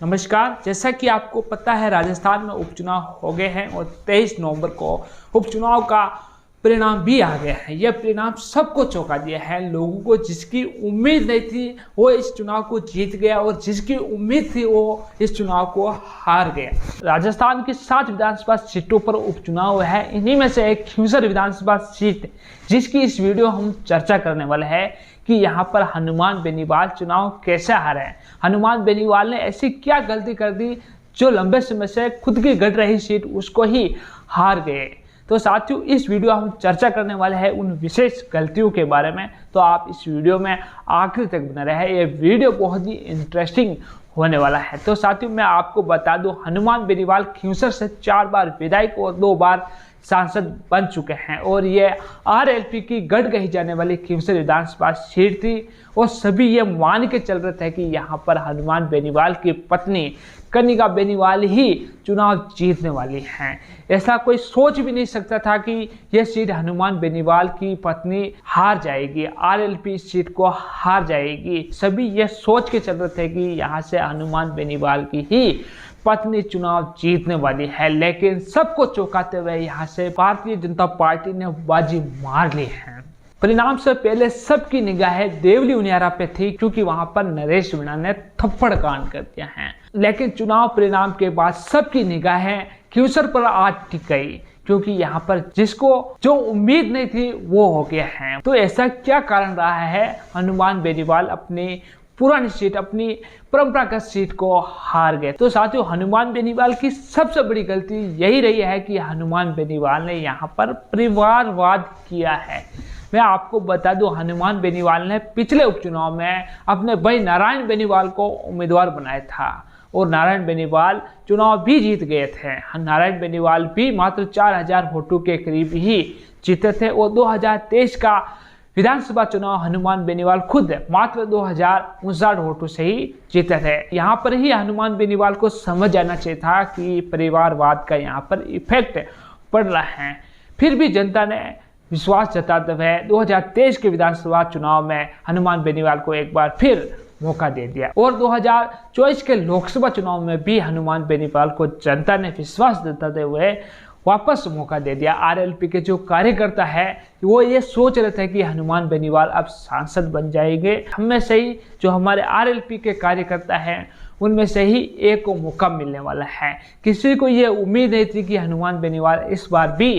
नमस्कार। जैसा कि आपको पता है राजस्थान में उपचुनाव हो गए हैं और 23 नवंबर को उपचुनाव का परिणाम भी आ गया है। यह परिणाम सबको चौंका दिया है। लोगों को जिसकी उम्मीद नहीं थी वो इस चुनाव को जीत गया और जिसकी उम्मीद थी वो इस चुनाव को हार गया। राजस्थान की 7 विधानसभा सीटों पर उपचुनाव है। इन्हीं में से एक खींवसर विधानसभा सीट जिसकी इस वीडियो हम चर्चा करने वाले हैं कि यहाँ पर हनुमान बेनीवाल चुनाव कैसे हारे हैं। हनुमान बेनीवाल ने ऐसी क्या गलती कर दी जो लंबे समय से खुद की घट रही सीट उसको ही हार गए। तो साथियों, इस वीडियो हम चर्चा करने वाले हैं उन विशेष गलतियों के बारे में, तो आप इस वीडियो में आखिर तक बने रहे। ये वीडियो बहुत ही इंटरेस्टिंग होने वाला है। तो साथियों, मैं आपको बता दूं, हनुमान बेनीवाल खींवसर से 4 बार विधायक और 2 बार सांसद बन चुके हैं और ये आरएलपी की गढ़ कही जाने वाली खींवसर विधानसभा सीट थी और सभी ये मान के चल रहे थे कि यहाँ पर हनुमान बेनीवाल की पत्नी कनिका बेनीवाल ही चुनाव जीतने वाली हैं। ऐसा कोई सोच भी नहीं सकता था कि यह सीट हनुमान बेनीवाल की पत्नी हार जाएगी, आरएलपी इस सीट को हार जाएगी। सभी ये सोच के चल रहे थे कि यहाँ से हनुमान बेनीवाल की ही पत्नी चुनाव जीतने वाली है, लेकिन सबको चौंकाते हुए यहाँ से भारतीय जनता पार्टी ने बाजी मार ली है। परिणाम से पहले सबकी निगाहें देवली उनियारा पे थी क्योंकि वहां पर नरेश मीणा ने थप्पड़ कांड कर दिया है, लेकिन चुनाव परिणाम के बाद सबकी निगाहें खींवसर पर आज टिक गई क्योंकि यहाँ पर जिसको जो उम्मीद नहीं थी वो हो गया है। तो ऐसा क्या कारण रहा है हनुमान बेनीवाल अपनी पुरानी सीट, अपनी परंपरागत सीट को हार गए? तो साथियों, हनुमान बेनीवाल की सबसे बड़ी गलती यही रही है कि हनुमान बेनीवाल ने यहाँ पर परिवारवाद किया है। मैं आपको बता दूं, हनुमान बेनीवाल ने पिछले उपचुनाव में अपने भाई नारायण बेनीवाल को उम्मीदवार बनाया था और नारायण बेनीवाल चुनाव भी जीत गए थे। नारायण बेनीवाल भी मात्र 4000 वोटों के करीब ही जीते थे और 2023 का विधानसभा चुनाव हनुमान बेनीवाल खुद मात्र 2059 वोटों से ही जीते थे। यहाँ पर ही हनुमान बेनीवाल को समझ जाना चाहिए था कि परिवारवाद का यहाँ पर इफेक्ट पड़ रहा है। फिर भी जनता ने विश्वास जताते हुए 2023 के विधानसभा चुनाव में हनुमान बेनीवाल को एक बार फिर मौका दे दिया और 2024 के लोकसभा चुनाव में भी हनुमान बेनीवाल को जनता ने विश्वास जताते हुए वापस मौका दे दिया। आरएलपी के जो कार्यकर्ता है वो ये सोच रहे थे कि हनुमान बेनीवाल अब सांसद बन जाएंगे। हमें से ही जो हमारे आरएलपी के कार्यकर्ता हैं उनमें से ही एक को मौका मिलने वाला है। किसी को ये उम्मीद नहीं थी कि हनुमान बेनीवाल इस बार भी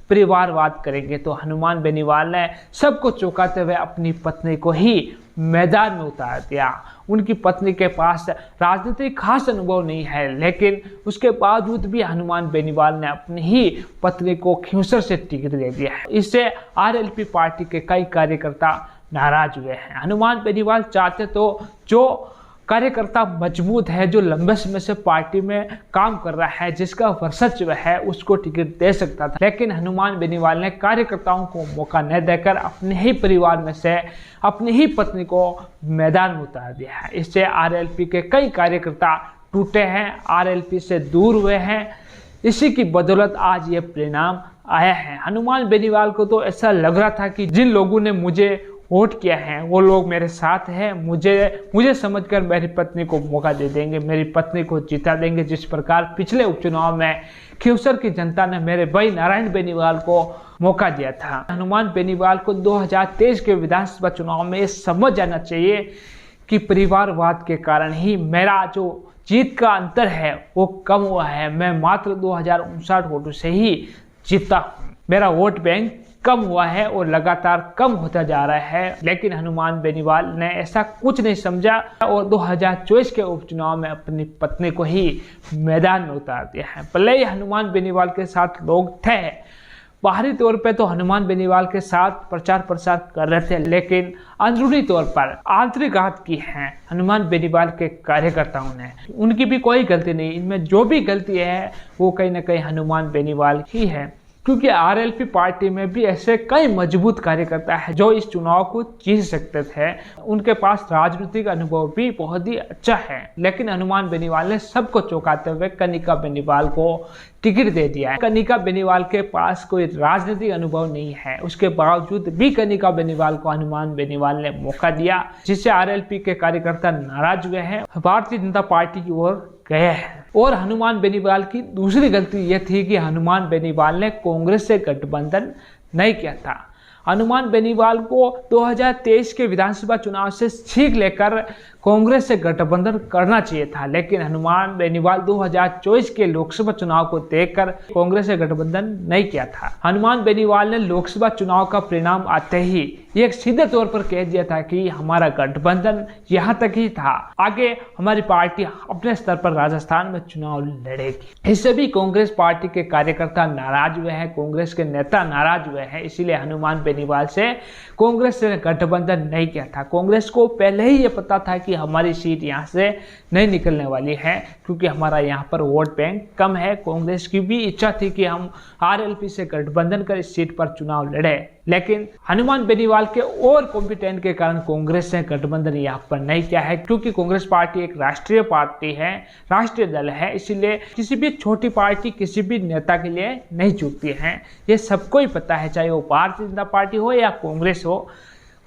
परिवारवाद करेंगे। तो हनुमान बेनीवाल ने सबको चौंकाते हुए अपनी पत्नी को ही मैदान में उतार दिया। उनकी पत्नी के पास राजनीतिक खास अनुभव नहीं है, लेकिन उसके बावजूद भी हनुमान बेनीवाल ने अपनी ही पत्नी को खींवसर से टिकट दे दिया है। इससे आरएलपी पार्टी के कई कार्यकर्ता नाराज हुए हैं। हनुमान बेनीवाल चाहते तो जो कार्यकर्ता मजबूत है, जो लंबे समय से पार्टी में काम कर रहा है, जिसका वर्चस्व है, उसको टिकट दे सकता था, लेकिन हनुमान बेनीवाल ने कार्यकर्ताओं को मौका न देकर अपने ही परिवार में से अपनी ही पत्नी को मैदान में उतार दिया है। इससे आरएलपी के कई कार्यकर्ता टूटे हैं, आरएलपी से दूर हुए हैं। इसी की बदौलत आज ये परिणाम आया है। हनुमान बेनीवाल को तो ऐसा लग रहा था कि जिन लोगों ने मुझे वोट किया है वो लोग मेरे साथ हैं, मुझे समझकर मेरी पत्नी को मौका दे देंगे, मेरी पत्नी को जिता देंगे। जिस प्रकार पिछले उपचुनाव में खींवसर की जनता ने मेरे भाई नारायण बेनीवाल को मौका दिया था। हनुमान बेनीवाल को 2023 के विधानसभा चुनाव में ये समझ जाना चाहिए कि परिवारवाद के कारण ही मेरा जो जीत का अंतर है वो कम हुआ है। मैं मात्र 2059 वोटों से ही जीता हूँ। मेरा वोट बैंक कम हुआ है और लगातार कम होता जा रहा है, लेकिन हनुमान बेनीवाल ने ऐसा कुछ नहीं समझा और 2024 के उपचुनाव में अपनी पत्नी को ही मैदान में उतार दिया है। भले ही हनुमान बेनीवाल के साथ लोग थे, बाहरी तौर पे तो हनुमान बेनीवाल के साथ प्रचार प्रसार कर रहे थे, लेकिन अंदरूनी तौर पर आंतरिक घात की है हनुमान बेनीवाल के कार्यकर्ताओं ने। उनकी भी कोई गलती नहीं, इनमें जो भी गलती है वो कहीं ना कहीं हनुमान बेनीवाल ही है। क्योंकि आरएलपी पार्टी में भी ऐसे कई मजबूत कार्यकर्ता हैं जो इस चुनाव को जीत सकते थे। उनके पास राजनीतिक अनुभव भी बहुत ही अच्छा है, लेकिन हनुमान बेनीवाल ने सबको चौंकाते हुए कनिका बेनीवाल को टिकट दे दिया है। कनिका बेनीवाल के पास कोई राजनीतिक अनुभव नहीं है, उसके बावजूद भी कनिका बेनीवाल को हनुमान बेनीवाल ने मौका दिया, जिससे आरएलपी के कार्यकर्ता नाराज हुए हैं, भारतीय जनता पार्टी की ओर गए हैं। और हनुमान बेनीवाल की दूसरी गलती यह थी कि हनुमान बेनीवाल ने कांग्रेस से गठबंधन नहीं किया था। हनुमान बेनीवाल को 2023 के विधानसभा चुनाव से सीख लेकर कांग्रेस से गठबंधन करना चाहिए था, लेकिन हनुमान बेनीवाल 2024 के लोकसभा चुनाव को देखकर कांग्रेस से गठबंधन नहीं किया था। हनुमान बेनीवाल ने लोकसभा चुनाव का परिणाम आते ही एक सीधे तौर पर कह दिया था कि हमारा गठबंधन यहाँ तक ही था, आगे हमारी पार्टी अपने स्तर पर राजस्थान में चुनाव लड़ेगी। इससे भी कांग्रेस पार्टी के कार्यकर्ता नाराज हुए हैं, कांग्रेस के नेता नाराज हुए हैं, इसीलिए हनुमान बेनीवाल से कांग्रेस से गठबंधन नहीं किया था। कांग्रेस को पहले ही ये पता था कि हमारी सीट यहाँ से नहीं निकलने वाली है, क्योंकि हमारा यहाँ पर वोट बैंक कम है। कांग्रेस की भी इच्छा थी कि हम आरएलपी से गठबंधन कर इस सीट पर चुनाव लड़े, लेकिन हनुमान बेनीवाल के और कॉम्पिटेंट के कारण कांग्रेस ने गठबंधन यहाँ पर नहीं किया है, क्योंकि कांग्रेस पार्टी एक राष्ट्रीय पार्टी है, राष्ट्रीय दल है, इसीलिए किसी भी छोटी पार्टी किसी भी नेता के लिए नहीं झुकती है। ये सबको ही पता है, चाहे वो भारतीय जनता पार्टी हो या कांग्रेस हो,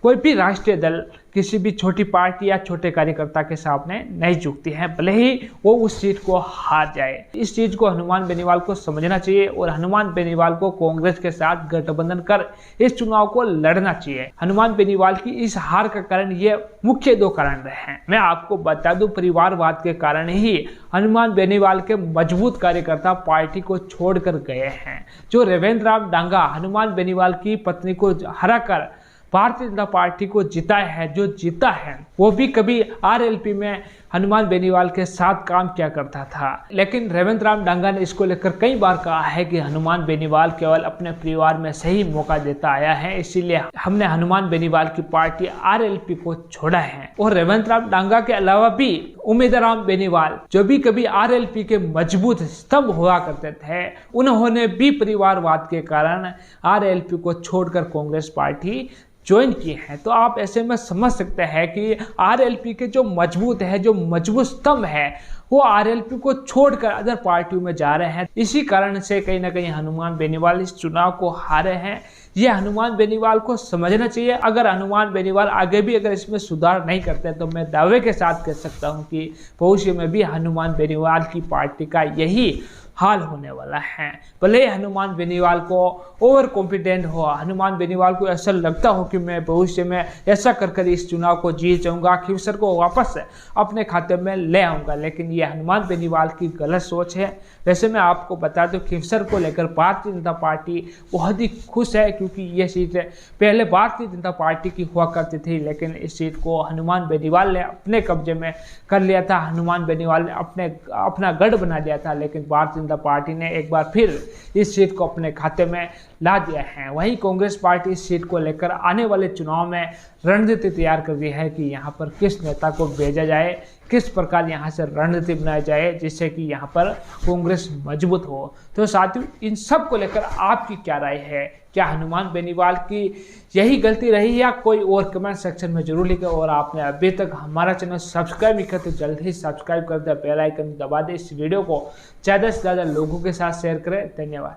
कोई भी राष्ट्रीय दल किसी भी छोटी पार्टी या छोटे कार्यकर्ता के सामने नहीं झुकती है, भले ही वो उस सीट को हार जाए। इस चीज को हनुमान बेनीवाल को समझना चाहिए और हनुमान बेनीवाल को कांग्रेस के साथ गठबंधन कर इस चुनाव को लड़ना चाहिए। हनुमान बेनीवाल की इस हार का कारण ये मुख्य दो कारण रहे हैं। मैं आपको बता दूं, परिवारवाद के कारण ही हनुमान बेनीवाल के मजबूत कार्यकर्ता पार्टी को छोड़कर गए हैं। जो रेवेंद्र राम डांगा हनुमान बेनीवाल की पत्नी को हराकर भारतीय जनता पार्टी को जीता है, जो जीता है वो भी कभी आरएलपी में हनुमान बेनीवाल के साथ काम किया करता था, लेकिन रेवेंद्र राम डांगा ने इसको लेकर कई बार कहा है कि हनुमान बेनीवाल केवल अपने परिवार में सही मौका देता आया है, इसीलिए हमने हनुमान बेनीवाल की पार्टी आरएलपी को छोड़ा है। और रेवेंद्र राम डांगा के अलावा भी उमेदराम बेनीवाल जो भी कभी आरएलपी के मजबूत स्तंभ हुआ करते थे, उन्होंने भी परिवारवाद के कारण आरएलपी को छोड़कर कांग्रेस पार्टी ज्वाइन किए हैं। तो आप ऐसे में समझ सकते हैं कि आरएलपी के जो मजबूत स्तंभ है वो आरएलपी को छोड़कर अदर पार्टियों में जा रहे हैं। इसी कारण से कहीं ना कहीं हनुमान बेनीवाल इस चुनाव को हारे हैं। ये हनुमान बेनीवाल को समझना चाहिए। अगर हनुमान बेनीवाल आगे भी अगर इसमें सुधार नहीं करते तो मैं दावे के साथ कह सकता हूं कि भविष्य में भी हनुमान बेनीवाल की पार्टी का यही हाल होने वाला है। भले हनुमान बेनीवाल को ओवर कॉन्फिडेंट हो, हनुमान बेनीवाल को ऐसा लगता हो कि मैं भविष्य में ऐसा कर इस चुनाव को जीत जाऊंगा, खिवसर को वापस अपने खाते में ले आऊंगा, लेकिन ये हनुमान बेनीवाल की गलत सोच है। वैसे मैं आपको बता दूं, खिवसर को लेकर भारतीय जनता पार्टी बहुत ही खुश है, क्योंकि ये सीट पहले भारतीय जनता पार्टी की हुआ करती थी, लेकिन इस सीट को हनुमान बेनीवाल ने अपने कब्जे में कर लिया था। हनुमान बेनीवाल ने अपना गढ़ बना लिया था, लेकिन भारतीय जनता पार्टी ने एक बार फिर इस सीट को अपने खाते में ला दिया है। वहीं कांग्रेस पार्टी इस सीट को लेकर आने वाले चुनाव में रणनीति तैयार कर दी है कि यहाँ पर किस नेता को भेजा जाए, किस प्रकार यहाँ से रणनीति बनाई जाए जिससे कि यहाँ पर कांग्रेस मजबूत हो। तो साथियों, इन सब को लेकर आपकी क्या राय है? क्या हनुमान बेनीवाल की यही गलती रही या कोई और? कमेंट सेक्शन में जरूर लिखें। और आपने अभी तक हमारा चैनल सब्सक्राइब नहीं किया तो जल्द ही सब्सक्राइब कर दे, बेल आइकन दबा दे, इस वीडियो को ज़्यादा से ज़्यादा लोगों के साथ शेयर करें। धन्यवाद।